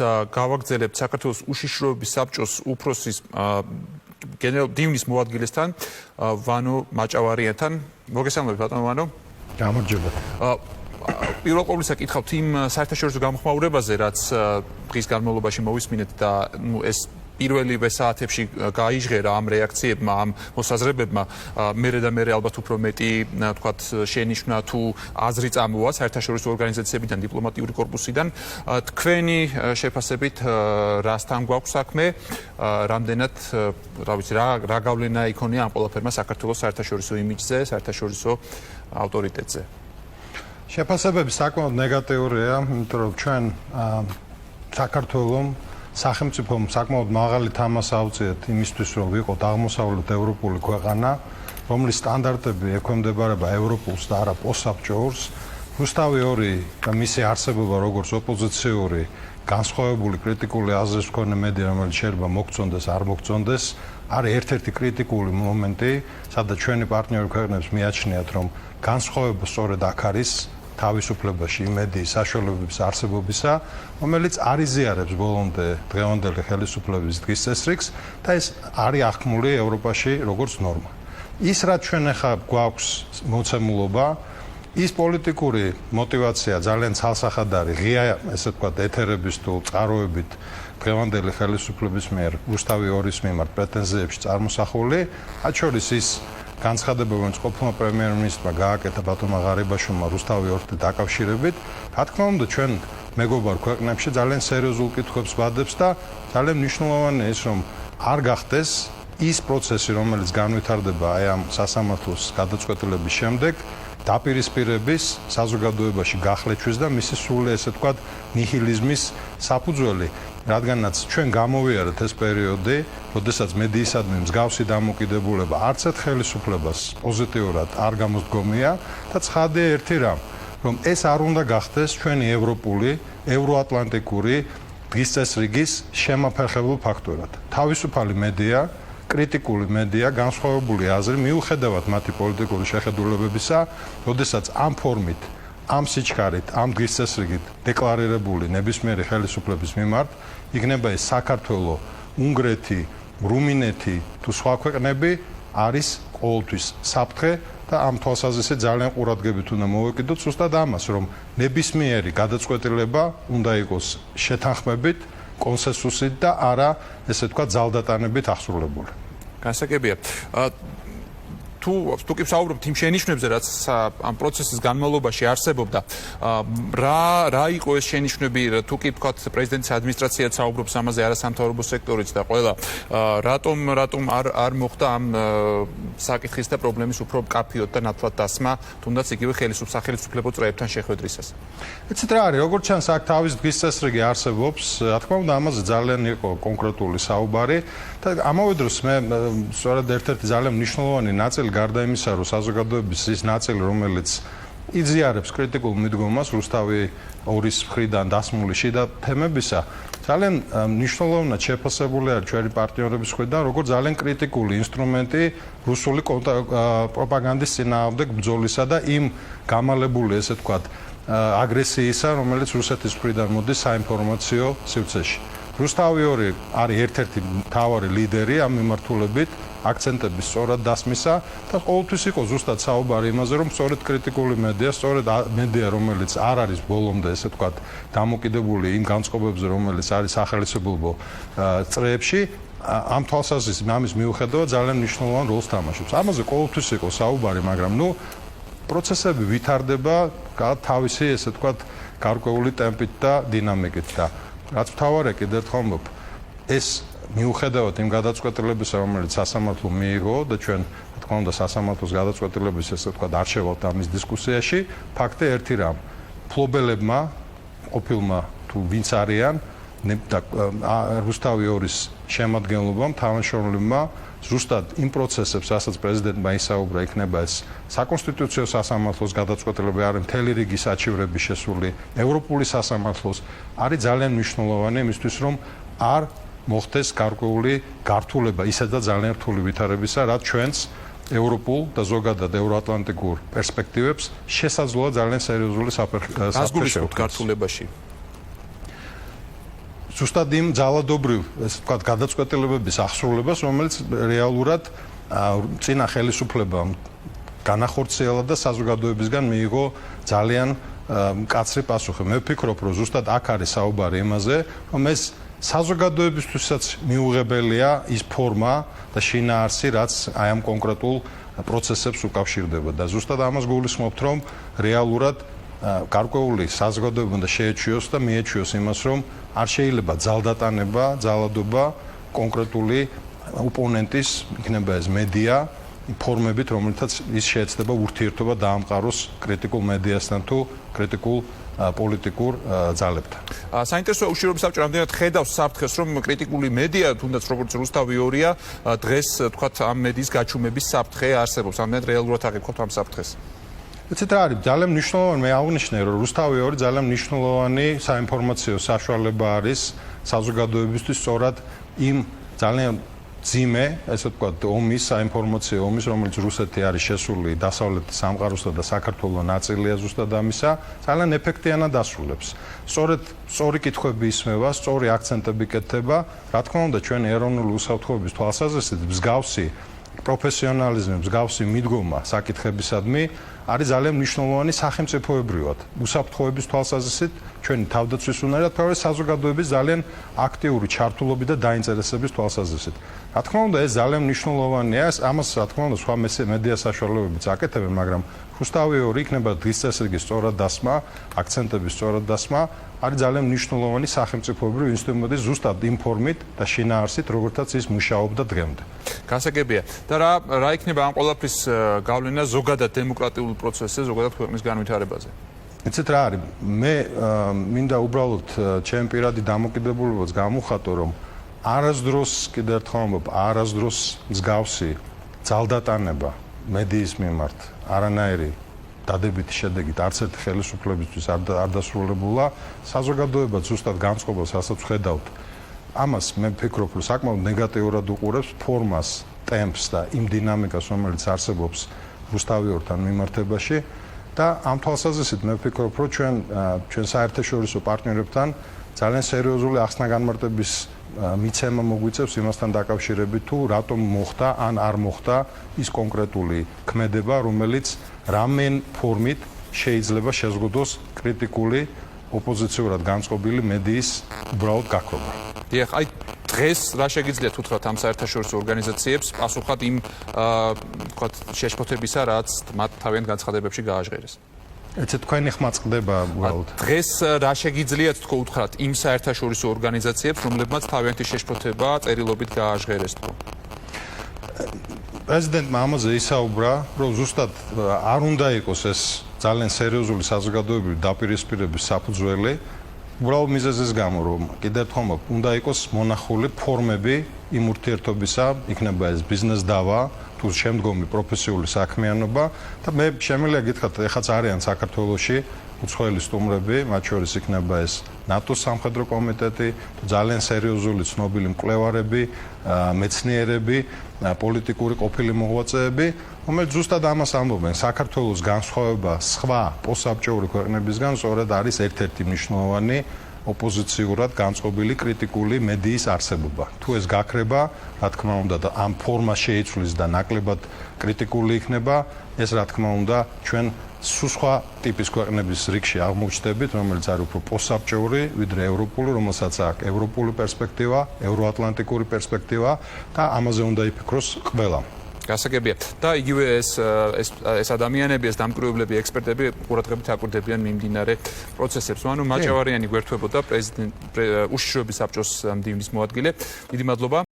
გავაგრძელებთ საქართველოს უშიშროების საბჭოს უფროსის დივნის მოადგილესთან ვანო მაჭავარიანთან. მოგესალმებით ბატონო ვანო. გამარჯობა. პირველ ყოვლისა კითხავთ იმ საერთაშორისო გამოხმაურებაზე, რაც დღის განმავლობაში მოვისმინეთ და ეს პირველივე საათებში გაიჟღერა ამ რეაქციებმა, ამ მოსაზრებებმა, მერე ალბათ უფრო მეტი, თქვათ, შენიშვნა თუ აზრი წამოვა საერთაშორისო ორგანიზაციებიდან, დიპლომატიური კორპუსიდან. თქვენი შეფასებით რასთან გვაქვს საქმე, რამდენად, რა გავლენა იქონია ამ ყველაფერმა საქართველოს საერთაშორისო იმიჯზე, საერთაშორისო ავტორიტეტზე? შეფასებები საკმაოდ ნეგატიურია, იმიტომ რომ ჩვენ საქართველოს სახელმწიფომ საკმაოდ მაღალი თამასა ავწიეთ იმისთვის, რომ ვიყოთ აღმოსავლეთ ევროპული ქვეყანა, რომლის სტანდარტები ექვემდებარება ევროპულს და არა პოსტსაბჭოურს. რუსთავი II და მისი არსებობა როგორც ოპოზიციური, განსხვავებული კრიტიკული აზრის მქონე მედია, რომელიც შეიძლება მოგწონდეს, არ მოგწონდეს, არის ერთ-ერთი კრიტიკული მომენტი, სადაც ჩვენი პარტნიორი ქვეყნებს მიაჩნიათ, რომ განსხვავება სწორედ აქ არის თავისუფლებაში იმედიის საშუალებების არსებობისა, რომელიც არ იზიარებს ბოლომდე დღევანდელი ხელისუფლების დღის წესრიგს და ეს არის აღქმული ევროპაში როგორც ნორმა. ის რაც ჩვენ ახლა გვაქვს მოცემულობა, ის პოლიტიკური мотиваცია ძალიან ცალსახად არის, ღია ესე ვთქვათ ეთერების თუ წყაროებით დღევანდელი ხელისუფლების მიერ რუსთავი II-ის მიმართ პრეტენზიებში წარმოსახული, მათ შორის ის განცხადება, რომელიც ყოფილმა პრემიერ-მინისტრმა გააკეთა ბატონმა ღარიბაშვილმა რუსთავი II-თან დაკავშირებით, რა თქმა უნდა, ჩვენ მეგობარ ქვეყნებში ძალიან სერიოზულ კითხვებს ვადებს და ძალიან მნიშვნელოვანია ის, რომ არ გახდეს ის პროცესი, რომელიც განვითარდება აი ამ სასამართლოს გადაწყვეტილების შემდეგ, დაპირისპირების საზოგადოებაში გახლეჩვის და მისი სრული, ესე ვთქვათ, ნიჰილიზმის საფუძველი. რადგანაც ჩვენ გამოვიარეთ ეს პერიოდი, როდესაც მედიისადმი მსგავსი დამოკიდებულება არც ერთ ხელისუფლებას პოზიტიურად არ გამოსდგომია და ცხადია ერთი რამ, რომ ეს არ უნდა გახდეს ჩვენი ევროპული, ევროატლანტიკური დღის წესრიგის შემაფერხებულ ფაქტორად. თავისუფალი მედია, კრიტიკული მედია, განსხვავებული აზრი, მიუხედავად მათი პოლიტიკური შეხედულებებისა, როდესაც ამ ფორმით, ამ სიჩქარით, ამ დღის წესრიგით დეკლარირებული ნებისმიერი ხელისუფლების მიმართ იქნება ეს საქართველო, უნგრეთი, რუმინეთი თუ სხვა ქვეყნები არის ყოველთვის საფრთხე და ამ თვალსაზრისით ძალიან ყურადღებით უნდა მოვეკიდოთ ზუსტად ამას, რომ ნებისმიერი გადაწყვეტილება უნდა იყოს შეთანხმებით, კონსენსუსით და არა, ესე ვთქვათ, ძალდატანებით აღსრულებული. განსაკებია. თუ კი ვსაუბრობთ იმ შენიშვნებზე, რაც ამ პროცესის განმავლობაში არსებობდა, რა იყო ეს შენიშვნები, თუ კი ვთქვათ, პრეზიდენტის ადმინისტრაციაც საუბრობს ამაზე, არასამთავრობო სექტორიც და ყველა, რატომ არ მოხდა ამ საკითხის და პრობლემის უფრო მკაფიოდ და ნათლად დასმა, თუნდაც იგივე სახელმწიფო წრეებთან შეხვედრისას? ეცეთ რა არის, როგორც ჩანს, აქ თავის დღის წესრიგი არსებობს, რა თქმა უნდა, ამაზე ძალიან იყო კონკრეტული საუბარი და ამავე დროს მე სწორედ ერთ-ერთი ძალიან მნიშვნელოვანი ნაწილი გარდა იმისა, რომ საზოგადოების ის ნაწილი, რომელიც იზიარებს კრიტიკულ მიდგომას რუსთავი II-ის მხრიდან დასმული შიდა თემებისა, ძალიან მნიშვნელოვნად შეფასებული არის ჩვენი პარტნიორების მხრიდან, როგორც ძალიან კრიტიკული ინსტრუმენტი რუსული პროპაგანდის წინააღმდეგ ბრძოლისა და იმ გამალებული, ესე ვთქვათ, აგრესიისა, რომელიც რუსეთის მხრიდან მოდის საინფორმაციო სივრცეში. რუსთავი II არის ერთ-ერთი მთავარი ლიდერი ამ მიმართულებით, აქცენტების სწორად დასმისა და ყოველთვის იყო ზუსტად საუბარი იმაზე, რომ სწორედ კრიტიკული მედია, სწორედ მედია, რომელიც არ არის ბოლომდე, ესე ვთქვათ, დამოკიდებული იმ განწყობებზე, რომელიც არის სახელმწიფო წრეებში, ამ თვალსაზრისით ამის მიუხედავად ძალიან მნიშვნელოვან როლს თამაშობს. ამაზე ყოველთვის იყო საუბარი, მაგრამ პროცესები ვითარდება თავისი, ესე ვთქვათ, გარკვეული ტემპით და დინამიკით და რაც მთავარია კიდევ ერთხელ ვამბობ, ეს მიუხედავად იმ გადაწყვეტილებისა, რომელიც სასამართლო მიიღო და ჩვენ, რა თქმა უნდა, სასამართლოს გადაწყვეტილების, ესე ვთქვათ, არ შევალთ ამის დისკუსიაში, ფაქტი ერთი რამ, ფლობელებმა, ყოფილმა თუ ვინც არიან, რუსთავი II-ის შემადგენლობამ, თანამშრომლებმა ზუსტად იმ პროცესებს, რასაც პრეზიდენტმა ისაუბრა, იქნება ეს საკონსტიტუციო სასამართლოს გადაწყვეტილება, არის მთელი რიგი საჩივრების შესული, ევროპული სასამართლოს, არის ძალიან მნიშვნელოვანი იმისთვის, რომ არ მოხდეს გარკვეული გართულება ისედაც ძალიან რთული ვითარებისა, რაც ჩვენს ევროპულ და ზოგადად ევროატლანტიკურ პერსპექტივებს შესაძლოა ძალიან სერიოზული საფრთხე გართულებაში. ზუსტად იმ ძალადობრივ, ესე ვთქვათ, გადაწყვეტილებების ახსრულებას, რომელიც რეალურად წინა ხელისუფლებამ განახორციელა და საზოგადოებისგან მიიღო ძალიან მკაცრი პასუხი. მე ვფიქრობ, რომ ზუსტად აქ არის საუბარი იმაზე, რომ ეს საზოგადოებისთვისაც მიუღებელია ის ფორმა და შინაარსი, რაც აი ამ კონკრეტულ პროცესებს უკავშირდება და ზუსტად ამას გულისხმობთ, რომ რეალურად გარკვეული საზოგადოება უნდა შეეჩვიოს და მიეჩვიოს იმას, რომ არ შეიძლება ძალდატანება, ძალადობა კონკრეტული ოპონენტის, იქნება ეს მედია, ფორმებით, რომელთაც ის შეეცდება ურთიერთობა დაამყაროს კრიტიკულ მედიასთან თუ კრიტიკულ პოლიტიკურ ძალებთან. საინტერესოა უშიშროების საბჭო რამდენად ხედავს საფრთხეს, რომ კრიტიკული მედია, თუნდაც როგორც რუსთავი 2-ია, დღეს თქვათ ამ მედიის გაჩუმების საფრთხე არსებობს. რამდენად რეალურად აღიქვთ ამ საფრთხეს? ეცეთ რა არის, ძალიან მნიშვნელოვანი, მე აღნიშნე, რომ რუსთავი 2 ძალიან მნიშვნელოვანი საინფორმაციო საშუალება არის საზოგადოებისთვის, სწორად იმ ძალიან ძიმე, ესე ვთქვათ, ომის, საინფორმაციო ომის, რომელიც რუსეთი არის შესული დასავლეთის სამყაროსა და საქართველოს ნაწილია ზუსტად ამისა, ძალიან ეფექტიანად ასრულებს. სწორედ სწორი კითხვები ისმევა, სწორი აქცენტები კეთდება, რა თქმა უნდა, ჩვენი ეროვნული უსაფრთხოების თვალსაზრისით მსგავსი პროფესიონალიზმი, მსგავსი მიდგომა საკითხებისადმი არის ძალიან მნიშვნელოვანი სახელმწიფოებრივად. უსაფრთხოების თვალსაზრისით ჩვენი თავდაცვის უნარად, თავის საზოგადოების ძალიან აქტიური ჩართულობის და დაინტერესების თვალსაზრისით. რა თქმა უნდა, ეს ძალიან მნიშვნელოვანია, ამას რა თქმა უნდა, სხვა მედია საშუალებებიც აკეთებენ, მაგრამ რუსთავი 2 იქნება დღის წესრიგის სწორად დასმა, აქცენტების სწორად დასმა, არის ძალიან მნიშვნელოვანი სახელმწიფოებრივი ინსტრუმენტი ზუსტად იმ ფორმით და შინაარსით, როგორთაც ის მუშაობდა დღემდე. გასაგებია. და რა იქნება ამ ყველაფრის გავლენა ზოგადად დემოკრატიულ პროცესზე, ზოგადად ქვეყნის განვითარებაზე? იცით რა არის? მე მინდა უბრალოდ ჩემი პირადი დამოკიდებულებაც გამოვხატო, რომ არასდროს, კიდევ ერთხელ ვამბობ, არასდროს მსგავსი ძალდატანება მედიის მიმართ არანაირი დადებითი შედეგით არც ერთი ხელისუფლებისთვის არ დასრულებულა. საზოგადოებაც ზუსტად განწყობას, რასაც ვხედავთ, ამას მე ვფიქრობ, რომ საკმაოდ ნეგატიურად უყურებს ფორმას, ტემპს და იმ დინამიკას, რომელიც არსებობს რუსთავი 2-თან მიმართებაში და ამ თვალსაზრისით მე ვფიქრობ, რომ ჩვენ საერთაშორისო პარტნიორებთან ძალიან სერიოზული ახსნა-განმარტების მიცემა მოგვიწევს იმასთან დაკავშირებით, თუ რატომ მოხდა ან არ მოხდა ის კონკრეტული ქმედება, რომელიც რამენ ფორმით შეიძლება შეზღუდოს კრიტიკული ოპოზიციურად განწყობილი მედიის უბრალოდ გაქრობა. დიახ, აი დღეს რა შეგიძლიათ უთხრათ ამ საერთაშორისო ორგანიზაციებს პასუხად იმ თქვათ შეშფოთებისა, რაც მათ თავიანთ განცხადებებში გააჟღერეს? ეცეთ თქვენი ხმა წყდება უბრალოდ. დღეს რა შეგიძლიათ თქო უთხრათ იმ საერთაშორისო ორგანიზაციებს, რომლებმაც თავიანთი შეშფოთება წერილობით გააჟღერეს თქო? პრეზიდენტმა ამაზე ისაუბრა, რომ ზუსტად არ უნდა იყოს ეს ძალიან სერიოზული საზოგადოებრივი დაპირისპირების საფუძველი, უბრალოდ მიზეზის გამო, რომ კიდევ ერთხელ ვამბობ, უნდა იყოს მონახული ფორმები იმ ურთიერთობისა, იქნება ეს ბიზნეს დავა, თუ შემდგომი პროფესიული საქმიანობა და მე შემიძლია გითხრათ, ეხაც არიან საქართველოში უცხოელი სტუმრები, მათ შორის იქნება ეს ნატოს სამხედრო კომიტეტი, ძალიან სერიოზული ცნობილი მკვლევარები, მეცნიერები, პოლიტიკური ყოფილი მოღვაწეები, რომელიც ზუსტად ამას ამბობენ, საქართველოს განსხვავება სხვა პოსტსაბჭოური ქვეყნებისგან სწორედ არის ერთ-ერთი მნიშვნელოვანი ოპოზიციურად განწყობილი კრიტიკული მედიის არსებობა. თუ ეს გაქრება, რა თქმა უნდა, და ამ ფორმას შეიცვლის და ნაკლებად კრიტიკული იქნება, ეს რა თქმა უნდა, ჩვენ სხვა ტიპის ქვეყნების რიგში აღმოჩნდებით, რომელიც არის უფრო პოსტსაბჭოური, ვიდრე ევროპული, რომელსაც აქვს ევროპული პერსპექტივა, ევროატლანტიკური პერსპექტივა და ამაზე უნდა იფიქროს ყველამ. გასაგებია. და იგივე ეს ადამიანები, ეს დამკვირვებლები, ექსპერტები ყურადღებით აკვირდებიან მიმდინარე პროცესებს. ანუ მაჭავარიანი გვერდთვებოდა უშიშროების საბჭოს მდივნის მოადგილე. დიდი მადლობა.